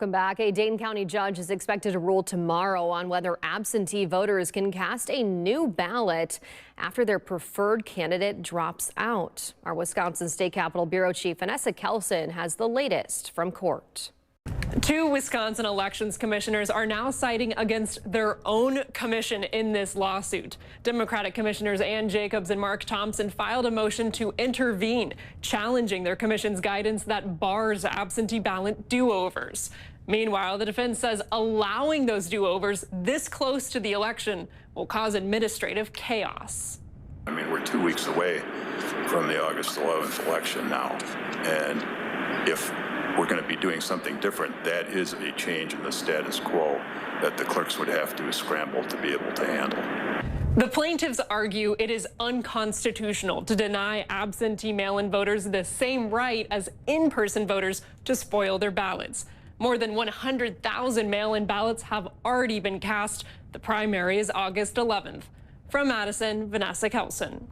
Welcome back. A Dane County judge is expected to rule tomorrow on whether absentee voters can cast a new ballot after their preferred candidate drops out. Our Wisconsin State Capitol Bureau Chief Vanessa Kelson has the latest from court. Two Wisconsin elections commissioners are now siding against their own commission in this lawsuit. Democratic commissioners Ann Jacobs and Mark Thompson filed a motion to intervene, challenging their commission's guidance that bars absentee ballot do-overs. Meanwhile, the defense says allowing those do-overs this close to the election will cause administrative chaos. I mean, we're 2 weeks away from the August 11th election now, and if we're going to be doing something different, that is a change in the status quo that the clerks would have to scramble to be able to handle. The plaintiffs argue it is unconstitutional to deny absentee mail-in voters the same right as in-person voters to spoil their ballots. More than 100,000 mail-in ballots have already been cast. The primary is August 11th. From Madison, Vanessa Kelson.